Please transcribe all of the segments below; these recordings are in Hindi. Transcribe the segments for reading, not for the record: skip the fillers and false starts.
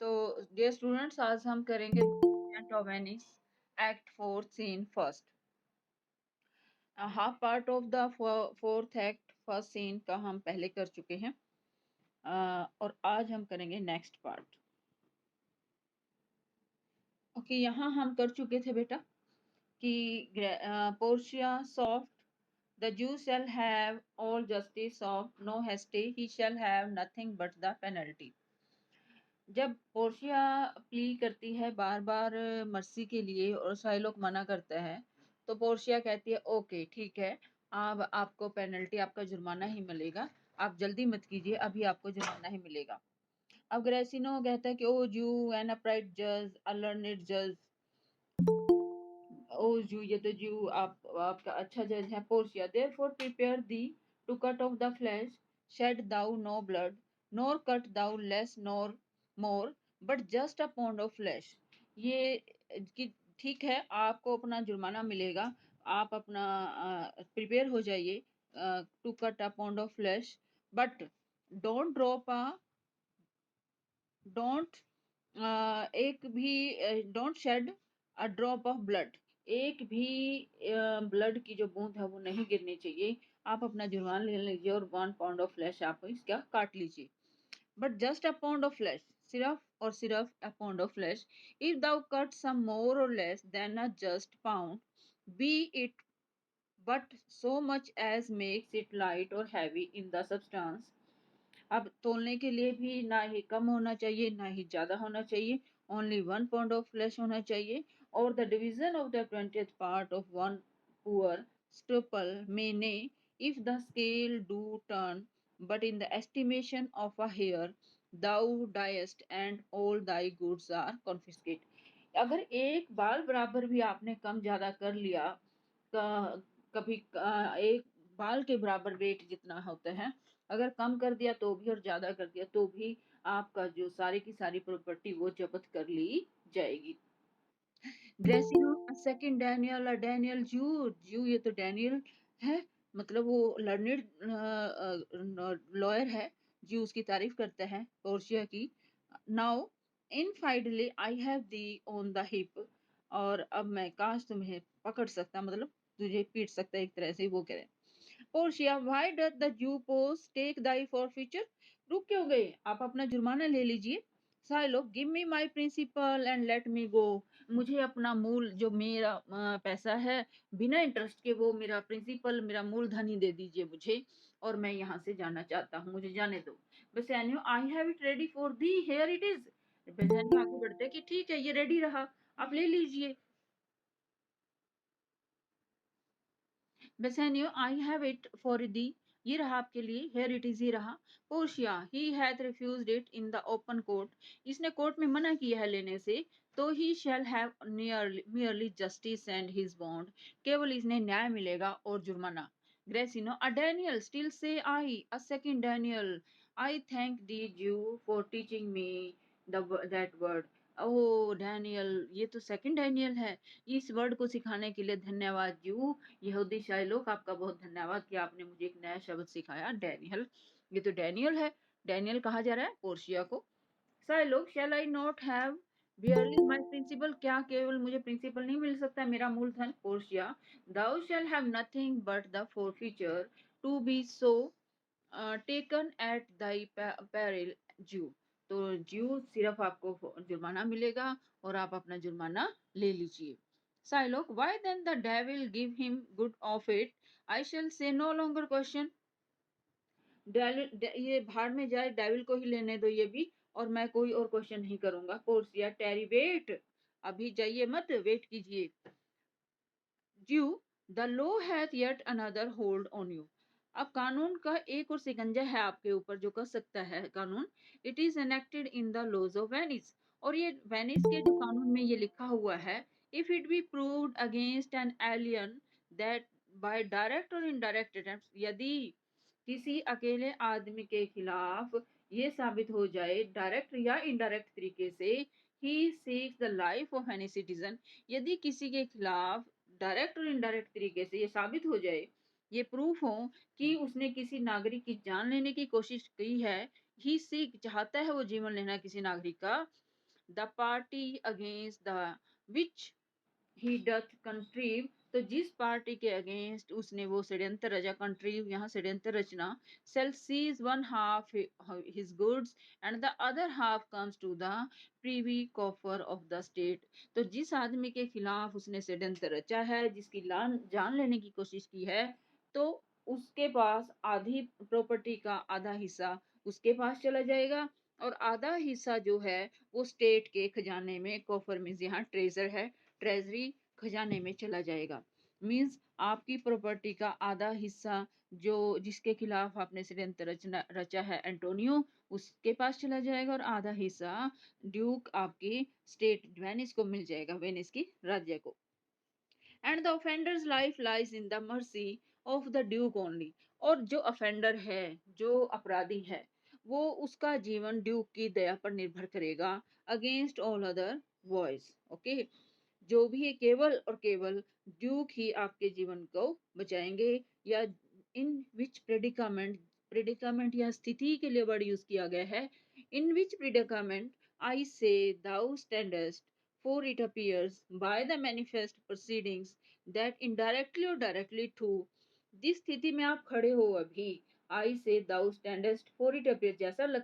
तो डियर स्टूडेंट्स, आज हम करेंगे of Venice act 4 scene first. Half part of the fourth act first scene का हम पहले कर चुके हैं। और आज हम करेंगे नेक्स्ट पार्ट। ओके, यहाँ हम कर चुके थे बेटा कि Portia soft the Jew shall have all justice of no hasty he shall have nothing but the penalty. जब पोर्शिया प्ली करती है बार बार मर्सी के लिए और शाइलॉक मना करता है, तो पोर्शिया कहती है ओके ठीक है, अब आपको पेनल्टी, आपका जुर्माना ही मिलेगा, आप जल्दी मत कीजिए, अभी आपको जुर्माना ही मिलेगा। अब ग्रेसिनो कहता है कि ओ जू एन अपराइट जज, अ लर्नेड जज, ओ जू, ये तो जू आपका अच्छा जज है। Portia therefore prepare thee to cut off the flesh, shed thou no blood, nor cut thou less nor more, but just a pound of flesh. ये कि ठीक है, आपको अपना जुर्माना मिलेगा, आप अपना प्रिपेयर हो जाइए to cut a pound of flesh, but don't drop a don't एक भी don't shed a drop of blood, एक भी ब्लड की जो बूंद है वो नहीं गिरनी चाहिए। आप अपना जुर्माना ले लीजिए और 1 पाउंड ऑफ फ्लैश आप इसका काट लीजिए, but just a pound of flesh, सिर्फ और सिर्फ a pound of flesh. If thou cut some more or less than a just pound, be it but so much as makes it light or heavy in the substance. अब तोलने के लिए भी ना ही कम होना चाहिए ना ही ज्यादा होना चाहिए, ओनली 1 पाउंड ऑफ फ्लैश होना चाहिए। Or the division of the 20th part of one poor scruple nay, if the scale do turn but in the estimation of a hair thou diest and all thy goods are confiscate. अगर एक बाल बराबर भी आपने कम ज्यादा कर लिया, कभी एक बाल के बराबर वेट जितना होता है, अगर कम कर दिया तो भी और ज्यादा कर दिया तो भी आपका जो सारी की सारी प्रॉपर्टी वो जब्त कर ली जाएगी। ग्रेसिनो सेकंड डैनियल, डैनियल जू, जू ये तो डैनियल है, मतलब वो लर्नेड लॉयर है। जू उसकी तारीफ करता है पोर्शिया की। Now in finally I have the on the hip, और अब मैं काश तुम्हें पकड़ सकता, मतलब तुझे पीट सकता, एक तरह से वो कह रहे हैं। Portia why doth the Jew pause take thy forfeiture, रुक क्यों गए, आप अपना जुर्माना ले लीजिए। Shylock give me my principal and let me go, मुझे अपना मूल जो मेरा पैसा है बिना इंटरेस्ट के, वो मेरा प्रिंसिपल, मेरा मूलधन ही दे दीजिए मुझे, और मैं यहाँ से जाना चाहता हूँ, मुझे जाने दो। Bassanio I have it ready for thee, here it is. Bassanio आगे बढ़ते हैं कि ठीक है, ये रेडी रहा, आप ले लीजिए। Bassanio I have it for thee, ये रहा आपके लिए, हेयर इट इज, ही रहा। Portia he hath refused it in the open court, इसने कोर्ट में मना किया है लेने से, तो he shall have merely justice and his bond, केवल इसने न्याय मिलेगा और जुर्माना। ग्रेसिनो अ Daniel still say I, a second Daniel, I thank thee Jew for teaching me that word. O Daniel, ये तो सेकंड डैनियल है, इस वर्ड को सिखाने के लिए धन्यवाद जू, यहूदी शाइलोक, आपका बहुत धन्यवाद कि आपने मुझे एक नया शब्द सिखाया, डैनियल। ये तो डैनियल है, डैनियल कहा जा रहा है पोर्शिया को। Shylock shall I not have barely my principal, क्या केवल मुझे प्रिंसिपल नहीं मिल सकता, मेरा मूलधन। Portia thou shall have nothing but the forfeiture to be so taken at thy peril Jew, तो जू सिर्फ आपको जुर्माना मिलेगा और आप अपना जुर्माना ले लीजिए। Shylock why then the devil give him good of it, I shall say no longer question, ये भाड़ में जाए, डेविल को ही लेने दो ये भी, और मैं कोई और क्वेश्चन नहीं करूंगा। पोर्सिया टेरी वेट, अभी जाइए मत, वेट कीजिए। Jew, the law hath yet another hold on you, अब कानून का एक और सिकंजा है आपके ऊपर जो कर सकता है कानून। It is enacted in the laws of Venice, और ये वेनिस के जो कानून में ये लिखा हुआ है, if it be proved against an alien that bye direct और इनडायरेक्ट अटेम्प्ट्स, यदि किसी अकेले आदमी के खिलाफ ये साबित हो जाए डायरेक्ट या इनडायरेक्ट तरीके से, he seeks the life of any citizen, यदि किसी के खिलाफ डायरेक्ट और इनडायरेक्ट तरीके से ये साबित हो जाए, ये प्रूफ हो कि उसने किसी नागरिक की जान लेने की कोशिश की है, ही सीख चाहता है वो जीवन लेना किसी नागरिक का, the party against the which he doth contrive, तो जिस पार्टी के अगेंस्ट उसने वो षड्यंत्र रचा, कंट्रीव यहाँ षड्यंत्र रचना, shall seize one half his goods and the other half comes to the privy coffer of the state, तो जिस आदमी के खिलाफ उसने षड्यंत्र रचा है, जिसकी जान लेने की कोशिश की है, तो उसके पास आधी प्रॉपर्टी का आधा हिस्सा उसके पास चला जाएगा, और आधा हिस्सा जो है वो स्टेट के खजाने में, कॉफर मीन्स यहाँ ट्रेजर है, ट्रेजरी खजाने में चला जाएगा। मीन्स आपकी प्रॉपर्टी का आधा हिस्सा जो जिसके खिलाफ आपने षड्यंत्र रचा है एंटोनियो, उसके पास चला जाएगा, और आधा हिस्सा ड्यूक आपकी स्टेट वेनिस को मिल जाएगा, वेनिस की राज्य को। And the offenders life lies in the mercy of the Duke only, और जो ऑफेंडर है, जो अपराधी है, वो उसका जीवन ड्यूक की दया पर निर्भर करेगा, against all other boys. Okay, जो भी है केवल और केवल ड्यूक ही आपके जीवन को बचाएंगे, या इन विच प्रेडिकामेंट, प्रेडिकामेंट या स्थिति के लिए वर्ड यूज किया गया है, इन विच प्रेडिकामेंट आई से दाउ स्टैंडस्ट, for it appears by the manifest proceedings that indirectly or directly to, जिस स्थिति में आप खड़े हो अभी, आई से दाउ स्टैंडस्ट फॉर इट अपियर,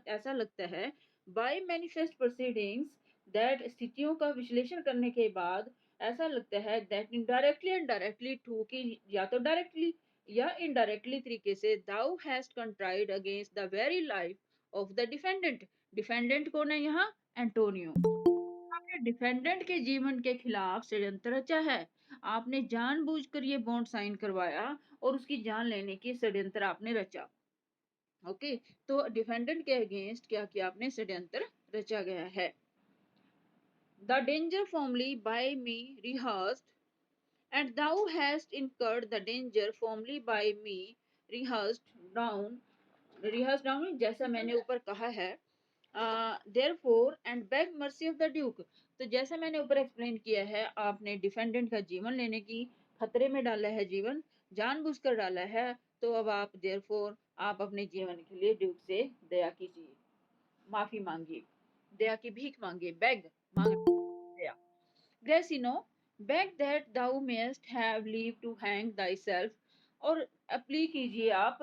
ऐसा लगता है, बाय मैनिफेस्ट प्रोसीडिंग्स, दैट स्थितियों का विश्लेषण करने के बाद ऐसा लगता है, that indirectly and directly too, कि या तो डायरेक्टली या इनडायरेक्टली तरीके से, thou hast contrived against the very life of the defendant, defendant कौन है यहाँ, एंटोनियो, आपने डिफेंडेंट के जीवन के खिलाफ षड्यंत्र रचा है, आपने जानबूझकर ये बॉन्ड साइन करवाया और उसकी जान लेने की षड्यंत्र आपने रचा। ओके, तो डिफेंडेंट के अगेंस्ट क्या किया आपने, षड्यंत्र रचा गया है। The danger formerly by me rehearsed, and thou hast incurred the danger formerly by me rehearsed down, rehearsed down जैसा मैंने ऊपर कहा है, therefore and beg mercy of the duke, तो जैसा मैंने ऊपर एक्सप्लेन किया है, आपने डिफेंडेंट का जीवन लेने की खतरे में डाला है, जीवन जानबूझकर डाला है, तो अब आप therefore आप अपने जीवन के लिए ड्यूक से दया कीजिए, माफी मांगिए, दया की भीख मांगिए, बेग मांग दया। Gracino, beg that thou mayest have leave to hang thyself, और अपील कीजिए आप,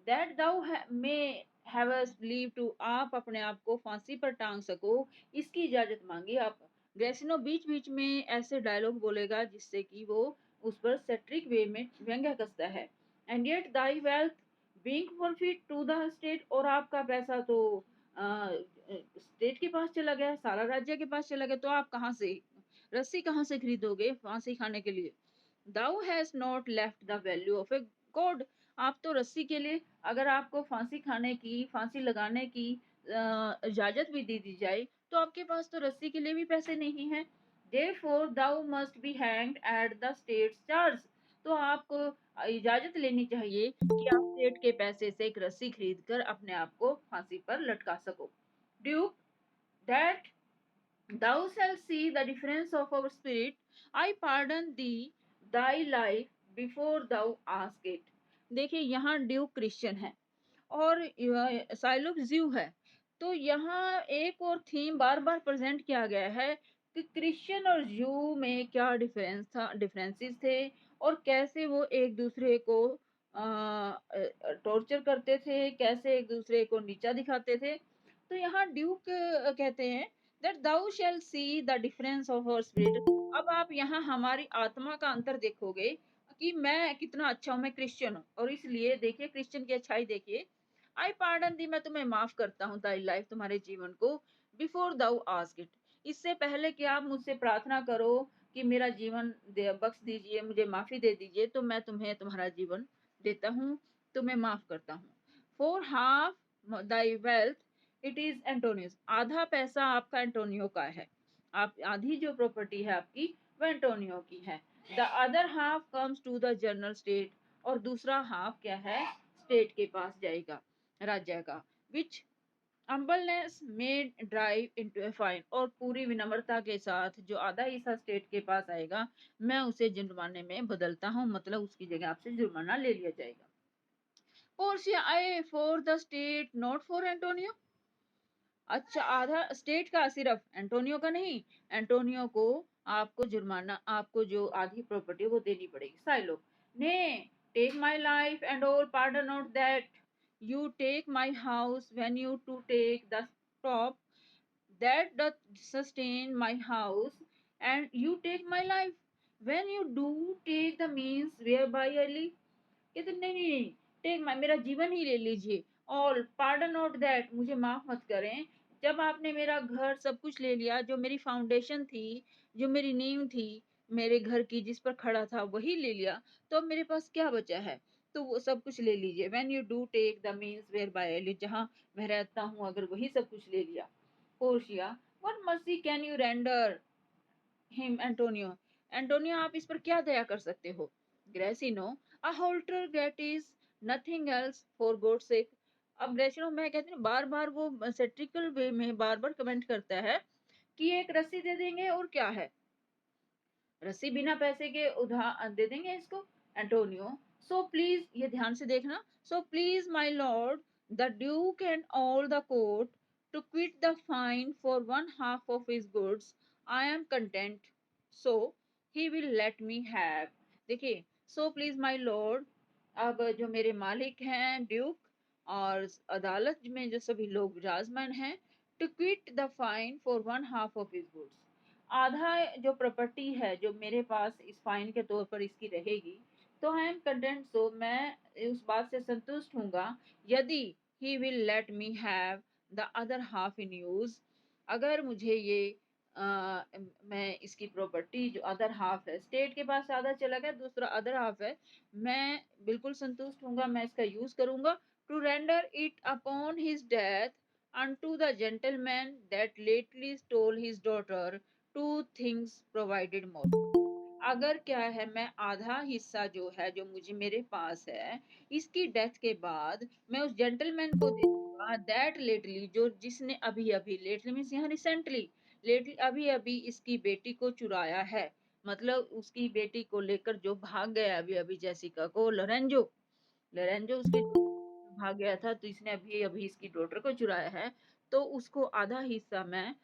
that thou may have leave to, आप अपने आप को फांसी पर टांग सको, इसकी इजाजत मांगी आप। ग्रेसिनो बीच बीच में ऐसे डायलॉग बोलेगा जिससे कि वो उस पर सेट्रिक वे में व्यंग्य कसता है। And yet thy wealth being forfeit to the state, और आपका पैसा तो स्टेट के पास चला गया, सारा राज्य के पास चला गया, तो आप कहाँ से रस्सी कहाँ से खरीदोगे फांसी खाने के लिए। Thou has not left the value of a god, आप तो रस्सी के लिए, अगर आपको फांसी खाने की, फांसी लगाने की इजाजत भी दे दी जाए, तो आपके पास तो रस्सी के लिए भी पैसे नहीं है। therefore thou must be hanged at the state's charge, तो आपको इजाजत लेनी चाहिए कि आप स्टेट के पैसे से एक रस्सी खरीद कर अपने आप को फांसी पर लटका सको। Duke, that thou shalt see the difference of our spirit, I pardon thee thy life before thou ask it। देखिए यहाँ ड्यूक क्रिश्चियन है और साइलोक ज्यू है, तो यहाँ एक और थीम बार बार प्रेजेंट किया गया है कि क्रिश्चियन और ज्यू में क्या डिफरेंस था, डिफरेंसेस थे, और कैसे वो एक दूसरे को टॉर्चर करते थे, कैसे एक दूसरे को नीचा दिखाते थे। तो यहाँ ड्यूक कहते हैं that thou shall see the difference of our spirit, अब आप यहाँ हमारी आत्मा का अंतर देखोगे कि मैं कितना अच्छा हूँ, मैं क्रिश्चियन हूँ, और इसलिए देखिए क्रिश्चियन की अच्छाई देखिए, आई पार्डन दी, मैं तुम्हें माफ करता हूँ, दाई लाइफ, तुम्हारे जीवन को, बिफोर दाउ आस्क इट, इससे पहले कि आप मुझसे प्रार्थना करो कि मेरा जीवन बख्श दीजिए, मुझे माफी दे दीजिए, तो मैं तुम्हें तुम्हारा जीवन देता हूँ, तुम्हें माफ करता हूँ। For half thy wealth it is Antonio's, आधा पैसा आपका एंटोनियो का है, आप आधी जो प्रॉपर्टी है आपकी वो एंटोनियो की है। The other half comes to the general state, और दूसरा हाफ क्या है, स्टेट के पास जाएगा, राज्य का। Which humbleness made drive into a fine, और पूरी विनम्रता के साथ जो आधा हिस्सा स्टेट के पास आएगा, मैं उसे जुर्माने में बदलता हूँ, मतलब उसकी जगह आपसे जुर्माना ले लिया जाएगा। Portia I for the state not for Antonio, अच्छा, आधा स्टेट का सिर्फ, एंटोनियो का नहीं। एंटोनियो को आपको जुर्माना, आपको जो आधी प्रॉपर्टी वो देनी पड़ेगी। साइलो ने take my life and all, pardon not that you take my house when you to take the top that doth sustain my house, and you take my life when you do take the means whereby I live। कहते नहीं नहीं नहीं, टेक माई, मेरा जीवन ही ले लीजिए। ऑल पार्डन नॉट दैट, मुझे माफ मत करें। जब आपने मेरा घर सब कुछ ले लिया, जो मेरी फाउंडेशन थी, जो मेरी नींव थी मेरे घर की, जिस पर खड़ा था वही ले लिया, तो अब मेरे पास क्या बचा है? तो वो सब कुछ ले लीजिए। When you do take the means whereby I live, जहाँ मैं रहता हूँ अगर वही सब कुछ ले लिया। Portia what mercy can you render him Antonio, Antonio आप इस पर क्या दया कर सकते हो? Gratiano a halter gate is nothing else for god sake. अब ग्रेसिनो, मैं कहती हूँ बार बार वो सेट्रिकल वे में बार बार कमेंट करता है कि एक रस्सी दे देंगे और क्या है, रस्सी बिना पैसे के उधार दे देंगे इसको। एंटोनियो सो प्लीज, ये ध्यान से देखना, so please my lord the duke and all the court to quit the fine for one half of his goods, I am content, so he will let me have. देखिए, सो प्लीज माय लॉर्ड, अब जो मेरे मालिक हैं ड्यूक और अदालत में जो सभी लोग विराजमान हैं, to quit the fine for one half of his goods, आधा जो प्रॉपर्टी है जो मेरे पास इस फाइन के तौर पर इसकी रहेगी, तो आई एम कंटेंट, सो मैं उस बात से संतुष्ट हूँगा यदि ही will let me have the other half in use, अगर मुझे ये मैं इसकी प्रॉपर्टी जो अदर हाफ है, स्टेट के पास आधा चला गया, दूसरा अदर हाफ है, मैं बिल्कुल संतुष्ट हूँगा, मैं इसका यूज करूँगा to render it upon his death unto the gentleman that lately stole his daughter, two things provided more। अगर क्या है, मैं आधा हिस्सा जो है जो मुझे मेरे पास है इसकी डेथ के बाद मैं उस जेंटलमैन को दे दूंगा, दैट लेटली, जो जिसने अभी अभी, लेटली मीन्स यहाँ रिसेंटली, लेटली अभी अभी इसकी बेटी को चुराया है, मतलब उसकी बेटी को लेकर जो भाग गया अभी अभी जेसिका को, लोरेंजो, लोरेंजो उसके भाग गया था, तो इसने अभी अभी इसकी डॉटर को चुराया है, तो उसको आधा हिस्सा मैं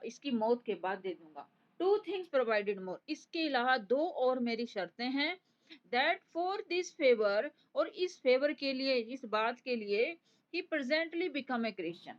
इसकी मौत के बाद दे दूंगा। टू थिंग्स प्रोवाइडेड मोर, इसके अलावा दो और मेरी शर्तें हैं। दैट फॉर दिस फेवर, और इस फेवर के लिए, इस बात के लिए, ही प्रेजेंटली बिकम ए क्रिश्चियन,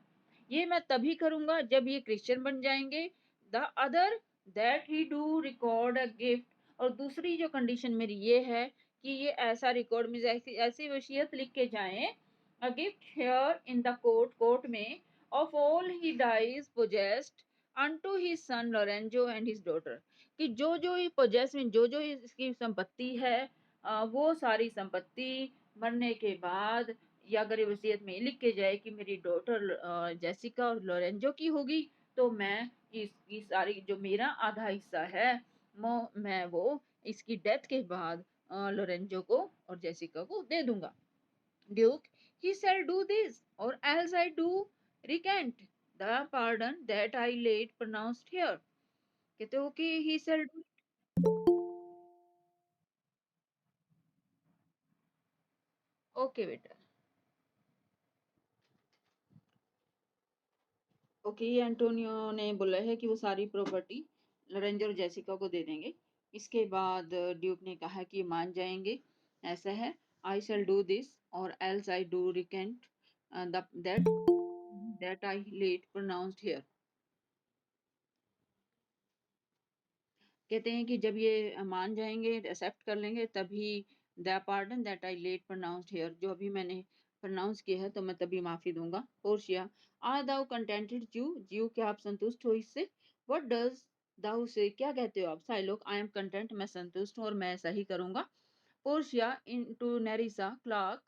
ये मैं तभी करूंगा जब ये क्रिश्चियन बन जाएंगे। The other that he do record a gift, और दूसरी जो कंडीशन मेरी ये है कि ये ऐसा रिकॉर्ड में ऐसी ऐसी वसीयत लिख के जाएं, a gift here in the court, court में, of all he dies possessed unto his son Lorenzo and his daughter, कि जो जो ये possess में जो जो इसकी संपत्ति है, वो सारी संपत्ति मरने के बाद, या अगर ये वसीयत में लिख के जाए कि मेरी डॉटर जेसिका और लोरेंजो की होगी, तो मैं इसकी सारी जो मेरा आधा हिस्सा है मैं वो इसकी डेथ के बाद लोरेंजो को और जेसिका को दे दूंगा। Duke, he shall do this, or else I do recant the pardon that I late pronounced here। कहते हो कि he shall do, ओके बेटा, ओके, ये एंटोनियो ने बोला है कि वो सारी प्रॉपर्टी लोरेंजो और जेसिका को दे देंगे। इसके बाद ड्यूक ने कहा कि ये मान जाएंगे, ऐसा है, I shall do this or else I do recant that that I late pronounced here. कहते हैं कि जब ये मान जाएंगे, एक्सेप्ट कर लेंगे, तभी the pardon that I late pronounced here, जो अभी मैंने प्रोनाउंस किया है तो मैं तभी माफी दूंगा। पोर्शिया आर दाउ कंटेंटेड ज्यू, ज्यू क्या आप संतुष्ट हो इससे? व्हाट डज दाउ से, क्या कहते हो आप? साइलोक आई एम कंटेंट, मैं संतुष्ट हूँ और मैं ऐसा ही करूंगा। Portia into Nerissa clerk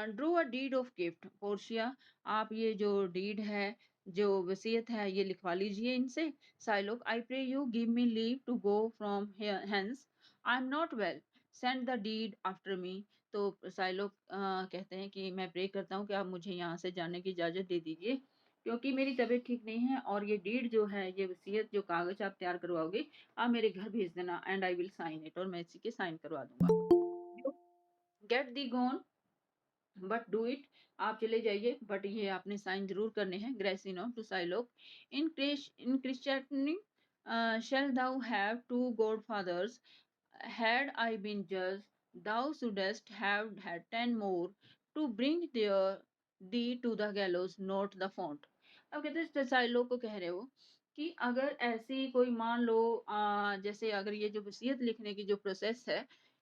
draw a deed of gift. Portia आप ये जो डीड है, जो वसीयत है, ये लिखवा लीजिए इनसे। Shylock I pray you give me leave to go from hence, I am not well, send the deed after me. तो साइलोक कहते हैं कि मैं प्रे करता हूँ कि आप मुझे यहाँ से जाने की इजाज़त दे दीजिए, क्योंकि मेरी तबीयत ठीक नहीं है, और ये डीड जो है, ये वसीयत जो कागज आप तैयार करवाओगे, आप मेरे घर भेज देना, and I will sign it, और मैं इसी के साइन करवा दूंगा। Get thee gone but do it आप चले जाइए, बट ये आपने साइन जरूर करने हैं। Gratiano to Shylock, in Christianity shall thou have two godfathers, had I been judge, thou shouldst have had 10 more to bring thee to the gallows, not the font. अब कहते हैं साइलो को कह रहे हो कि अगर ऐसी कोई मान लो जैसे अगर ये जो वसीयत लिखने की जो प्रोसेस है,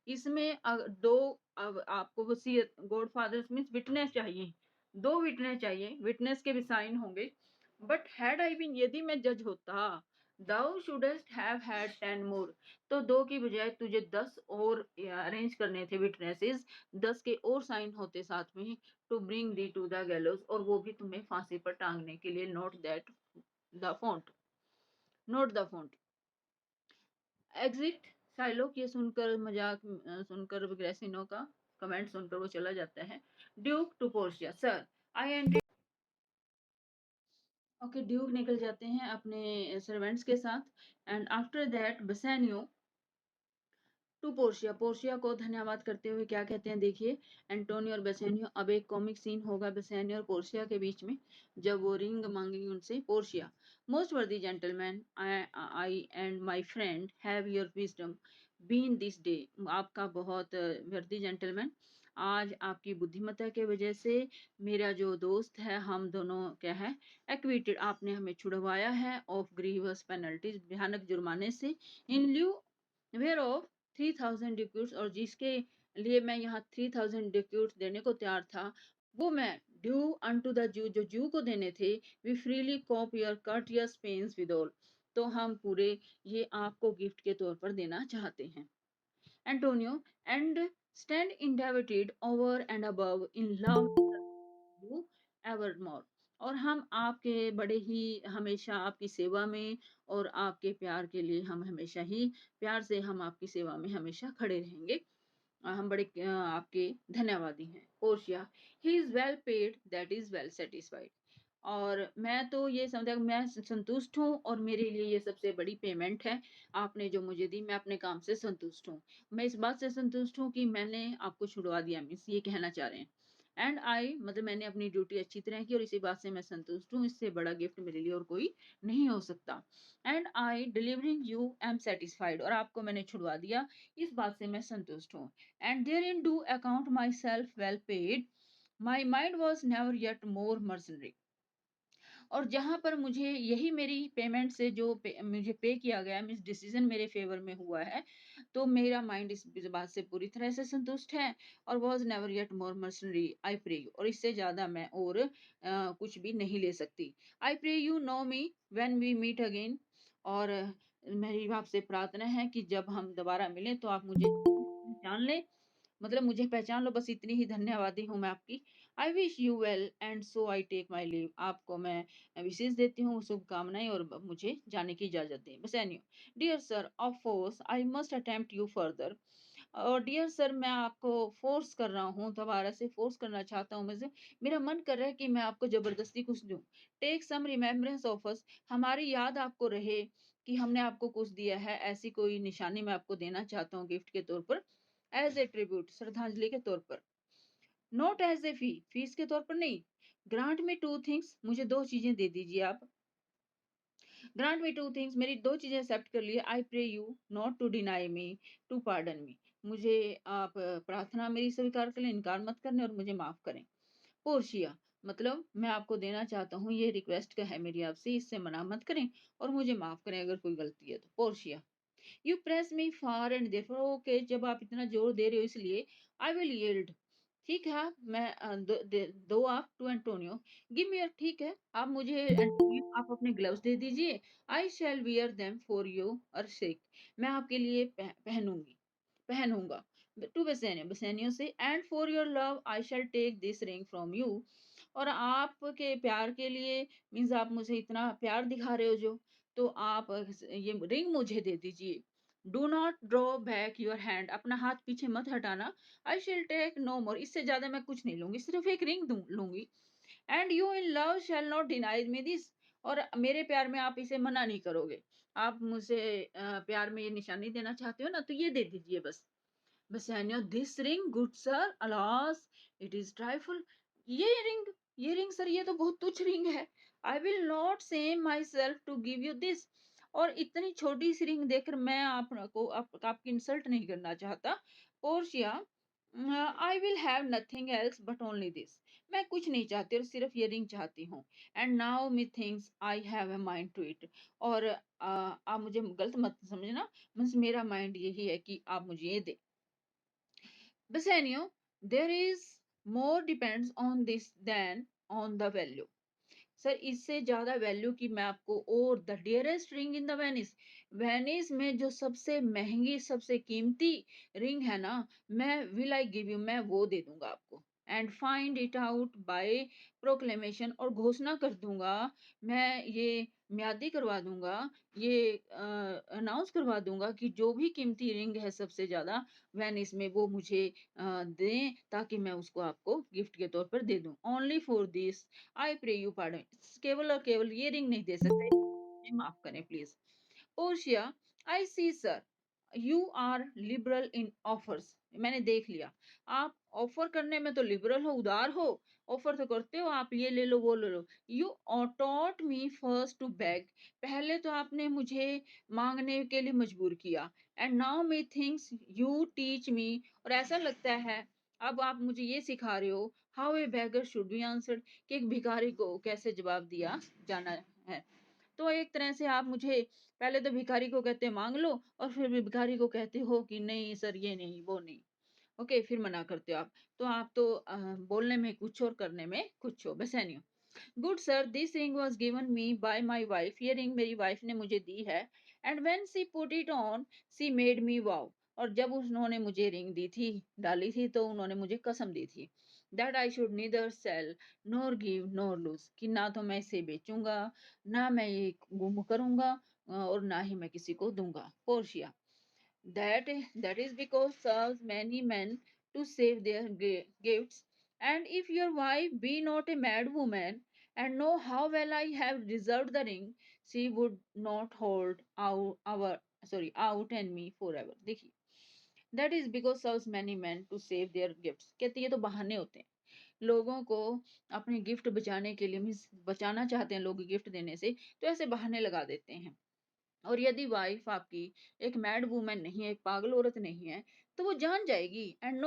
इसमें दो, अब आपको वसीयत गॉडफादर्स मीन्स विटनेस चाहिए, दो विटनेस चाहिए, विटनेस के भी साइन होंगे। बट हैड आई बीन, यदि मैं जज होता, दाउ शुडेस्ट हैव हैड 10 मोर, तो दो की बजाय तुझे 10 और अरेंज करने थे विटनेसेस, 10 के और साइन होते साथ में, to bring thee to the gallows, और वो भी तुम्हें फांसी पर टांगने के लिए। Note that the font, note the font. Exit Shylock, ये सुनकर मजाक सुनकर ग्रेसिनो का कमेंट सुनकर वो चला जाता है। Duke to Portia, sir I and okay, Duke निकल जाते हैं अपने सर्वेंट्स के साथ। And after that Bassanio to Portia, Portia को धन्यवाद करते हुए क्या कहते हैं देखिए, एंटोनियो और बेसेनियो। अब एक कॉमिक सीन होगा बेसेनियो और पोर्शिया के बीच में, जब वो रिंग मांगेंगे उनसे। Portia, most worthy gentleman, I and my friend have your wisdom been this day, आपका बहुत वर्दी जेंटलमैन, आज आपकी बुद्धिमत्ता के वजह से मेरा जो दोस्त है, हम दोनों क्या है एक्विटेड, आपने हमें छुड़वाया है ऑफ ग्रीवस पेनल्टीज, भयानक जुर्माने से, इन ल्यू वेयर ऑफ 3000 डिक्यूट्स, और जिसके लिए मैं यहाँ 3000 डिक्यूट्स देने को तैयार था, वो मैं ड्यू अनटू द जू, जो जू को देने थे, we freely cope your courteous pains with all, तो हम पूरे ये आपको गिफ्ट के तौर पर देना चाहते हैं। Antonio, and stand indebted over and above in love you evermore, और हम आपके बड़े ही हमेशा आपकी सेवा में, और आपके प्यार के लिए हम हमेशा ही प्यार से हम आपकी सेवा में हमेशा खड़े रहेंगे। हम बड़े आपके धन्यवादी हैं। Portia, he is well paid that is well satisfied, और मैं तो ये समझा, मैं संतुष्ट हूँ, और मेरे लिए ये सबसे बड़ी पेमेंट है आपने जो मुझे दी, मैं अपने काम से संतुष्ट हूँ। मैं इस बात से संतुष्ट हूँ कि मैंने आपको छुड़वा दिया, मीन्स ये कहना चाह रहे हैं। एंड आई, मतलब मैंने अपनी ड्यूटी अच्छी तरह की, और इसी बात से मैं संतुष्ट हूँ, इससे बड़ा गिफ्ट मेरे लिए और कोई नहीं हो सकता। And I delivering you am satisfied, और आपको मैंने छुड़वा दिया, इस बात से मैं संतुष्ट हूँ। And therein do account myself well paid, my mind was never yet more mercenary, और जहां पर मुझे यही मेरी पेमेंट से जो मुझे पे किया गया, मीन्स डिसीजन मेरे फेवर में हुआ है, तो मेरा माइंड इस बात से पूरी तरह से संतुष्ट है। और was never yet more mercenary I pray you, और इससे ज्यादा मैं और कुछ भी नहीं ले सकती। I pray you know me when we meet again, और मेरी आपसे प्रार्थना है कि जब हम दोबारा मिलें तो आप मुझे जान लें, मतलब मुझे पहचान लो, बस इतनी ही धन्यवादी हूँ मैं आपकी। I wish you well and so I take my leave, आपको मैं विशेष देती हूँ शुभकामनाएं, और मुझे जाने की इजाजत दें। Bassanio, dear sir of course I must attempt you further, और डियर सर मैं आपको फोर्स कर रहा हूँ, दोबारा से फोर्स करना चाहता हूँ, मुझे मेरा मन कर रहा है कि मैं आपको जबरदस्ती कुछ दूं। Take some remembrance of us, हमारी याद आपको रहे कि हमने आपको कुछ दिया है, ऐसी कोई निशानी मैं आपको देना चाहता हूँ गिफ्ट के तौर पर, एज ए ट्रिब्यूट, श्रद्धांजलि के तौर पर, not as a fee, fees के तौर पर नहीं। ग्रांट में टू थिंग्स, मुझे दो चीजें दे दीजिए आप। ग्रांट मी टू थिंग्स, मेरी दो चीजें एक्सेप्ट कर लिए। I pray you not to deny me, to pardon me, मुझे आप प्रार्थना मेरी स्वीकार करें, इनकार मत करने, और मुझे माफ करें। पोर्शिया, मतलब मैं आपको देना चाहता हूँ, ये रिक्वेस्ट का है मेरी आपसे, इससे मना मत करें, और मुझे माफ करें अगर कोई गलती है तो। Portia, you press me far and therefore, okay जब आप इतना जोर दे रहे हो इसलिए, आई विल यील्ड, ठीक है मैं दो आप टू एंटोनियो, गिव मी, ठीक है आप मुझे एंटोनियो आप अपने ग्लव्स दे दीजिए, I shall wear them for you और शेक, मैं आपके लिए पहनूंगा। टू बेसेनियो, बेसेनियो से, and for your love I shall take this ring from you, और आपके प्यार के लिए, मीन्स आप मुझे इतना प्यार दिखा रहे हो जो, तो आप ये रिंग मुझे दे दीजिए। Do not draw back your hand, अपना हाथ पीछे मत हटाना। आई शिल टेक नो मोर, इससे ज्यादा मैं कुछ नहीं लूंगी, सिर्फ एक रिंग लूंगी। And you in love shall not deny me this, और मेरे प्यार में आप इसे मना नहीं करोगे। आप मुझे प्यार में ये निशानी देना चाहते हो ना, तो ये दे दीजिए बस। Bassanio, this ring, good sir, alas, it is trifle. ये रिंग सर, ये तो बहुत तुच्छ रिंग है। I will not shame myself to give you this. और इतनी छोटी सी रिंग देखकर मैं आपकी इंसल्ट नहीं करना चाहता। Portia, I will have nothing else but only this. मैं कुछ नहीं चाहती और सिर्फ ये रिंग चाहती हूँ। And now methinks I have a mind to it. और आप मुझे गलत मत समझना, मीन्स मेरा माइंड यही है कि आप मुझे ये दे। Bassanio, there is more depends on this than on the value. Sir इससे ज्यादा वैल्यू की मैं आपको, और the dearest ring in the Venice, Venice में जो सबसे महंगी सबसे कीमती रिंग है ना, मैं विल आई गिव यू, मैं वो दे दूंगा आपको। And find it out by proclamation, और घोषणा कर दूंगा, मैं ये म्यादी करवा दूंगा, ये अनाउंस करवा दूंगा कि जो भी कीमती रिंग है सबसे ज्यादा वेनिस में, वो मुझे दें, ताकि मैं उसको आपको गिफ्ट के तौर पर दे दूं। Only for this I pray you pardon. केवल और केवल ये रिंग नहीं दे सकते, मुझे माफ करें please. Portia, I see sir, you are liberal in offers. मैंने देख लिया, आप ऑफर करने में तो लिबरल हो, उदार हो, ऑफर तो करते हो, आप ये ले लो वो ले लो। You taught me first to beg, पहले तो आपने मुझे मांगने के लिए मजबूर किया। And now methinks you teach me, और ऐसा लगता है अब आप मुझे ये सिखा रहे हो, how a bagger should be answered, कि एक भिखारी को कैसे जवाब दिया जाना है। तो एक तरह से आप मुझे पहले तो भिखारी को कहते मांग लो, और फिर भी भिखारी को कहते हो कि नहीं सर ये नहीं वो नहीं। ओके, फिर मना करते हो आप। तो आप तो बोलने में कुछ और करने में कुछ हो। Bassanio, good sir, this ring was given me by my wife, ये रिंग मेरी वाइफ ने मुझे दी है। And when she put it on she made me vow, और जब उन्होंने मुझे रिंग दी थी, डाली थी, तो उन्होंने मुझे कसम दी थी, that I should neither sell nor give nor lose, कि ना तो मैं इसे बेचूंगा, ना मैं ये गुम करूंगा, और ना ही मैं किसी को दूंगा। Portia, that is because serves many men to save their gifts. And if your wife be not a mad woman, and know how well I have deserved the ring, she would not hold out and me forever। देखिए, that is because serves many men to save their gifts, कहती है ये तो बहाने होते हैं लोगों को अपने गिफ्ट बचाने के लिए, मीन्स बचाना चाहते हैं लोग गिफ्ट देने से, तो ऐसे बहाने लगा देते हैं। और यदि वाइफ आपकी एक मैड वुमन नहीं है, एक पागल औरत नहीं है, तो वो जान जाएगी। एंड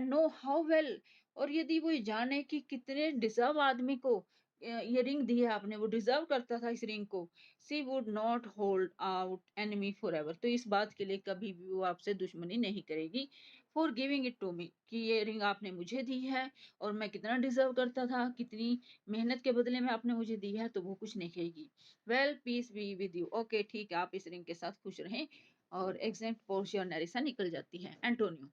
नो हाउ वेल, और यदि वो ये जाने कि कितने डिजर्व आदमी को ये रिंग दी है आपने, वो डिजर्व करता था इस रिंग को, she would not hold out enemy for ever, तो इस बात के लिए कभी भी वो आपसे दुश्मनी नहीं करेगी। For giving it to me, कि ये रिंग आपने मुझे दी है, और मैं कितना डिजर्व करता था, कितनी मेहनत के बदले में आपने मुझे दी है, तो वो कुछ नहीं कहेगी। Well peace be with you, okay ठीक है, आप इस रिंग के साथ खुश रहें। और एग्जैक्ट पोर्शिया और नेरिसा निकल जाती है। Antonio,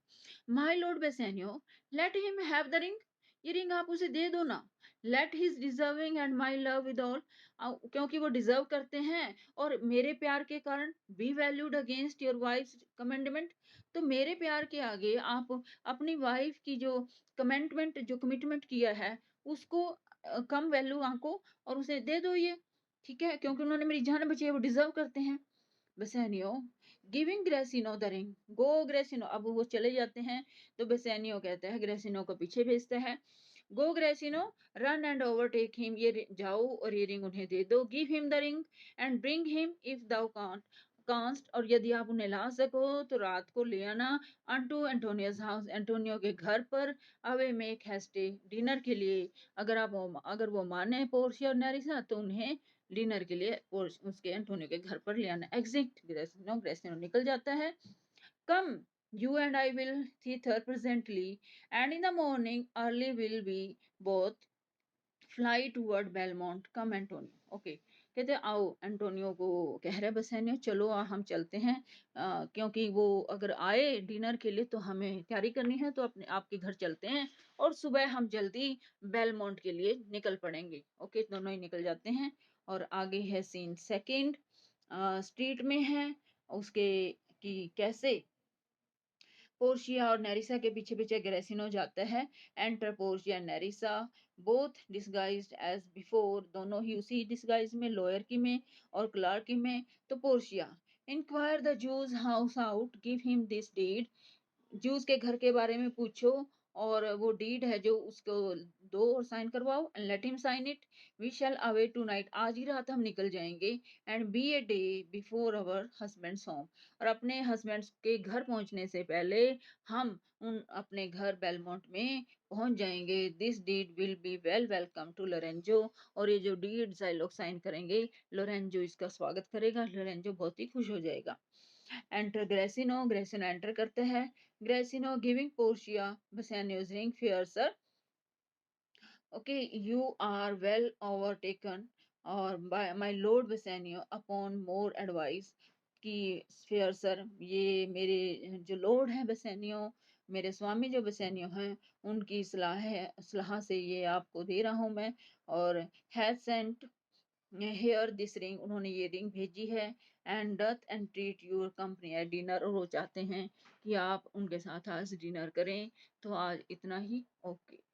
my Lord Bassanio, let him have the ring, ये रिंग आप उसे दे दो ना। Late his deserving and my love with all, क्योंकि वो डिजर्व करते हैं, और मेरे प्यार के कारण be valued against your wife commandment, तो मेरे प्यार के आगे आप अपनी वाइफ की जो कमेंटमेंट, जो कमिटमेंट किया है, उसको कम वैल्यू आंको, और उसे दे दो ये। ठीक है, क्योंकि उन्होंने मेरी जान बचाई है, वो डिजर्व करते हैं। बेसेनियो, गिविंग ग्रेसिनो द रिंग, गो ग्रेसिनो, अब वो चले जाते हैं, तो बेसेनियो कहता है, ग्रेसिनो को पीछे भेजता है, go Gratiano, run and overtake him, जाओ और ये रिंग उन्हें दे दो। Give him the ring and bring him if thou canst, और यदि आप उन्हें ला सको तो रात को ले आना, अनटू एंटोनियोस हाउस, एंटोनियो के घर पर, अवे मेक हैस्टे, डिनर के लिए। अगर वो माने पोर्शिया और नेरिसा, तो उन्हें डिनर के लिए और उसके एंटोनियो के घर पर ले आना। एग्जिट ग्रेसिनो निकल जाता है। Come, you and I will thither presently, and in the morning early will be both fly toward Belmont, come Antonio. Okay, कहते हैं आओ, एंटोनियो को कह रहे बसेनियो, चलो हम चलते हैं, क्योंकि वो अगर आए डिनर के लिए तो हमें तैयारी करनी है, तो अपने आपके घर चलते हैं, और सुबह हम जल्दी बेलमोंट के लिए निकल पड़ेंगे। ओके, दोनों ही निकल जाते हैं। और आगे है सीन सेकंड, स्ट्रीट में है उसके, कि कैसे पोर्शिया और नेरिसा के पीछे पीछे ग्रेसिनो जाता है। Enter Portia Nerissa, both disguised as before, दोनों ही उसी डिस्गाइज में, लॉयर की में और क्लार्क की में। तो Portia, inquire the Jew's house out, give him this deed, Jew's के घर के बारे में पूछो, और वो डीड है जो उसको दो और साइन करवाओ and let him sign it. We shall away tonight, आज ही रात हम निकल जाएंगे। And be a day before our husbands home, और अपने हस्बैंड्स के घर पहुंचने से पहले हम उन अपने घर बेलमोंट में पहुंच जाएंगे। This deed will be well welcome to Lorenzo, और ये जो डीड लोग साइन करेंगे, लोरेंजो इसका स्वागत करेगा, लोरेंजो बहुत ही खुश हो जाएगा। एंटर ग्रेसिनो, ग्रेसिनो एंटर करते हैं। Gratiano giving Portia Bassanio's ring, fair sir, okay, you are well overtaken और by my lord बेसानियो upon more advice, कि फेयर सर, ये मेरे जो लॉर्ड हैं बेसानियो, मेरे स्वामी जो बेसानियो हैं, उनकी सलाह से ये आपको दे रहा हूँ मैं। और has sent here this ring, उन्होंने ये रिंग भेजी है। And doth entreat your company at dinner, और वो चाहते हैं कि आप उनके साथ आज डिनर करें। तो आज इतना ही, ओके।